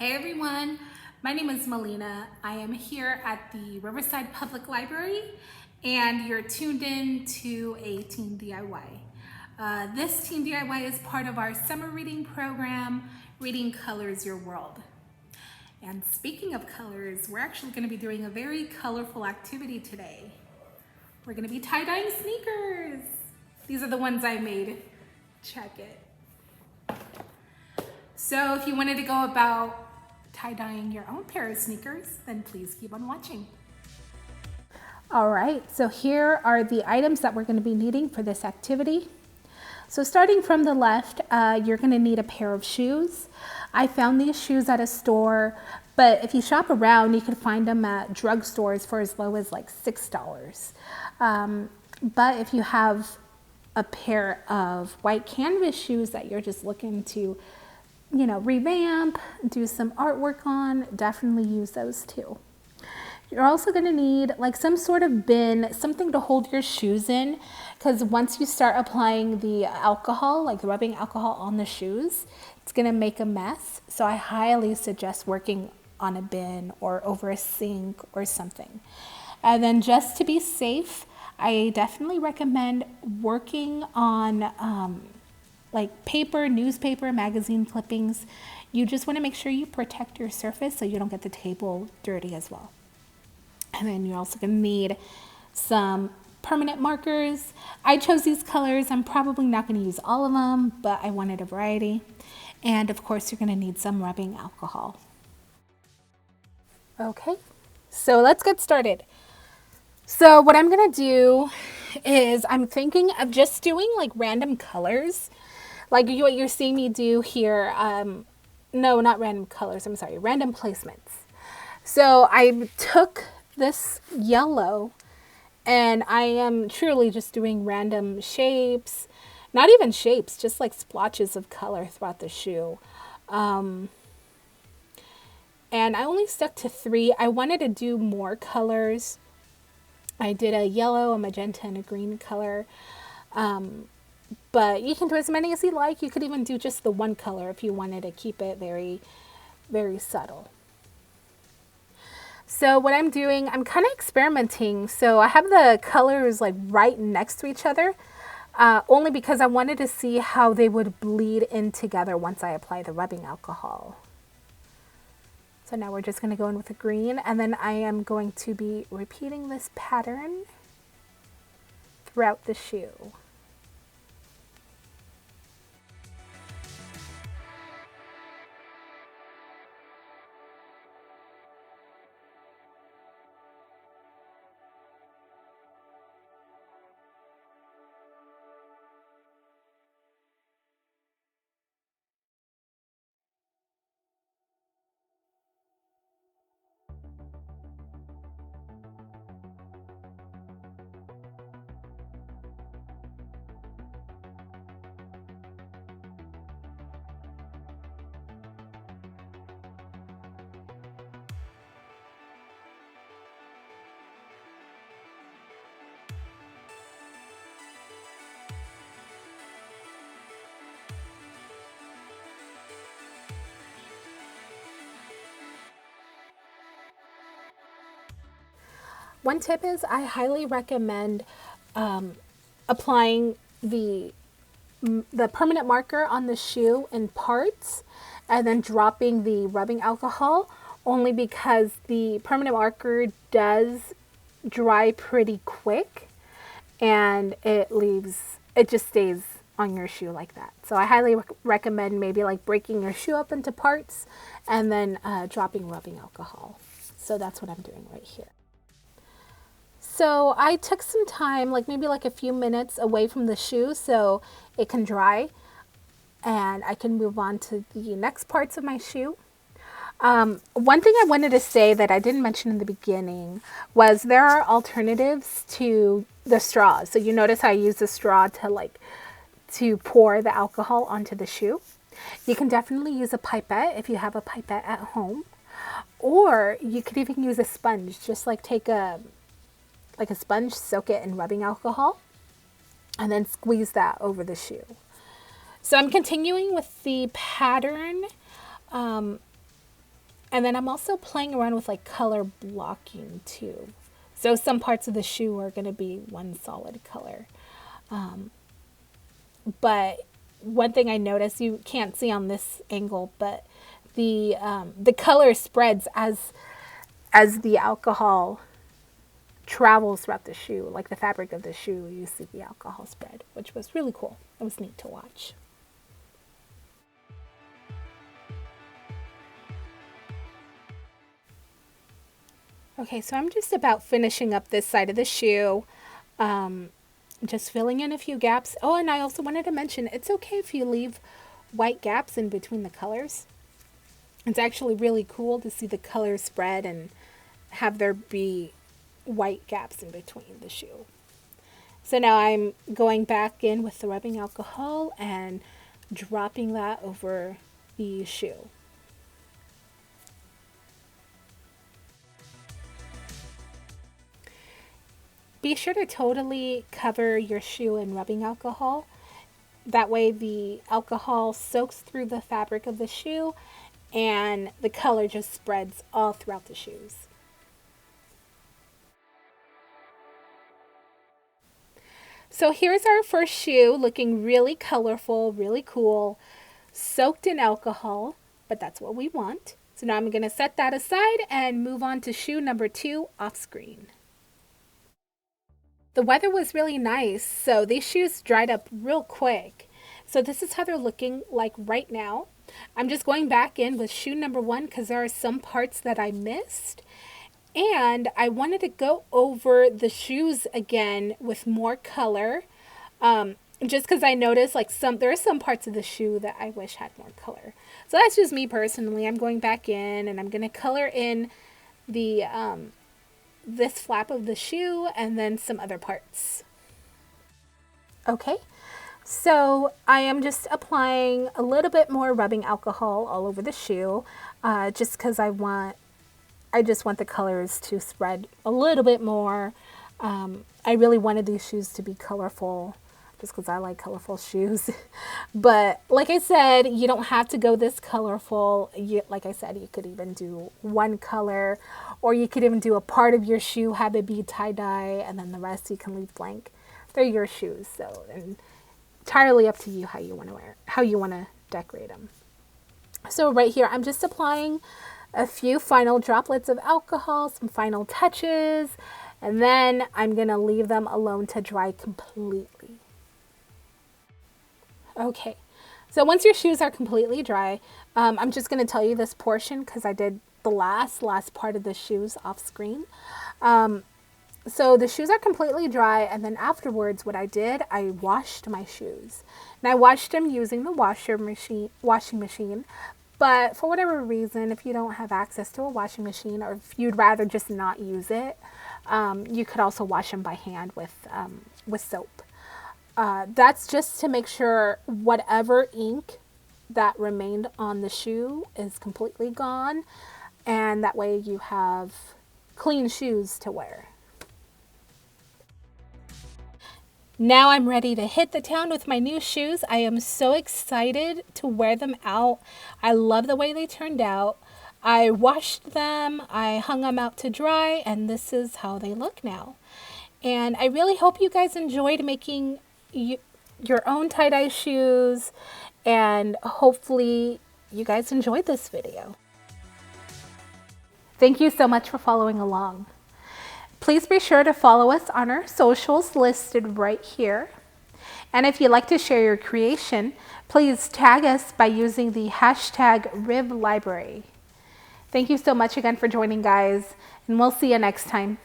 Hey everyone, my name is Melina. I am here at the Riverside Public Library and you're tuned in to a Teen DIY. This Teen DIY is part of our summer reading program, Reading Colors Your World. And speaking of colors, we're actually going to be doing a very colorful activity today. We're going to be tie-dyeing sneakers. These are the ones I made. Check it. So if you wanted to go about tie-dyeing your own pair of sneakers, then please keep on watching. All right, so here are the items that we're going to be needing for this activity. So starting from the left, you're going to need a pair of shoes. I found these shoes at a store, but if you shop around, you can find them at drugstores for as low as like $6. But if you have a pair of white canvas shoes that you're just looking to revamp, do some artwork on, definitely use those too. You're also going to need like some sort of bin, something to hold your shoes in, because once you start applying the alcohol, like rubbing alcohol on the shoes, it's going to make a mess. So I highly suggest working on a bin or over a sink or something. And then just to be safe, I definitely recommend working on like paper, newspaper, magazine clippings. You just want to make sure you protect your surface so you don't get the table dirty as well. And then you're also going to need some permanent markers. I chose these colors. I'm probably not going to use all of them, but I wanted a variety. And of course, you're going to need some rubbing alcohol. Okay, so let's get started. So what I'm going to do is I'm thinking of just doing like random colors. Like what you're seeing me do here, no, not random colors, I'm sorry, random placements. So I took this yellow and I am truly just doing random shapes, not even shapes, just like splotches of color throughout the shoe. And I only stuck to 3. I wanted to do more colors. I did a yellow, a magenta, and a green color. But you can do as many as you like. You could even do just the one color if you wanted to keep it very, very subtle. So what I'm doing, I'm kind of experimenting. So I have the colors like right next to each other, only because I wanted to see how they would bleed in together once I apply the rubbing alcohol. So now we're just going to go in with the green, and then I am going to be repeating this pattern throughout the shoe. One tip is I highly recommend applying the permanent marker on the shoe in parts and then dropping the rubbing alcohol, only because the permanent marker does dry pretty quick and it just stays on your shoe like that. So I highly recommend maybe like breaking your shoe up into parts and then dropping rubbing alcohol. So that's what I'm doing right here. So I took some time, like maybe like a few minutes away from the shoe so it can dry and I can move on to the next parts of my shoe. One thing I wanted to say that I didn't mention in the beginning was there are alternatives to the straws. So you notice how I use the straw to pour the alcohol onto the shoe. You can definitely use a pipette if you have a pipette at home, or you could even use a sponge. Just like take a sponge, soak it in rubbing alcohol, and then squeeze that over the shoe. So I'm continuing with the pattern And then I'm also playing around with like color blocking too. So some parts of the shoe are going to be one solid color. But one thing I noticed, you can't see on this angle, but the color spreads as the alcohol travels throughout the shoe. Like the fabric of the shoe, you see the alcohol spread, which was really cool. It was neat to watch. Okay, so I'm just about finishing up this side of the shoe. Just filling in a few gaps. Oh, and I also wanted to mention, it's okay if you leave white gaps in between the colors. It's actually really cool to see the colors spread and have there be white gaps in between the shoe. So now I'm going back in with the rubbing alcohol and dropping that over the shoe. Be sure to totally cover your shoe in rubbing alcohol. That way the alcohol soaks through the fabric of the shoe and the color just spreads all throughout the shoes. So here's our first shoe, looking really colorful, really cool, soaked in alcohol, but that's what we want. So now I'm going to set that aside and move on to shoe number 2 off screen. The weather was really nice, so these shoes dried up real quick. So this is how they're looking like right now. I'm just going back in with shoe number 1 because there are some parts that I missed. And I wanted to go over the shoes again with more color. Just because I noticed like there are some parts of the shoe that I wish had more color. So that's just me personally. I'm going back in and I'm going to color in the this flap of the shoe and then some other parts. Okay, so I am just applying a little bit more rubbing alcohol all over the shoe, just because I just want the colors to spread a little bit more. I really wanted these shoes to be colorful just because I like colorful shoes. But like I said, you don't have to go this colorful. Like I said, you could even do one color, or you could even do a part of your shoe, have it be tie-dye, and then the rest you can leave blank. They're your shoes, so entirely up to you how you want to decorate them. So right here, I'm just applying a few final droplets of alcohol, some final touches, and then I'm going to leave them alone to dry completely. Okay, so once your shoes are completely dry, I'm just going to tell you this portion because I did the last part of the shoes off screen. So the shoes are completely dry, and then afterwards what I did, I washed my shoes. And I washed them using the washing machine. But for whatever reason, if you don't have access to a washing machine, or if you'd rather just not use it, you could also wash them by hand with soap. That's just to make sure whatever ink that remained on the shoe is completely gone, and that way you have clean shoes to wear. Now I'm ready to hit the town with my new shoes. I am so excited to wear them out. I love the way they turned out. I washed them, I hung them out to dry, and this is how they look now. And I really hope you guys enjoyed making your own tie-dye shoes, and hopefully you guys enjoyed this video. Thank you so much for following along. Please be sure to follow us on our socials listed right here. And if you'd like to share your creation, please tag us by using the hashtag #RivLibrary. Thank you so much again for joining, guys, and we'll see you next time.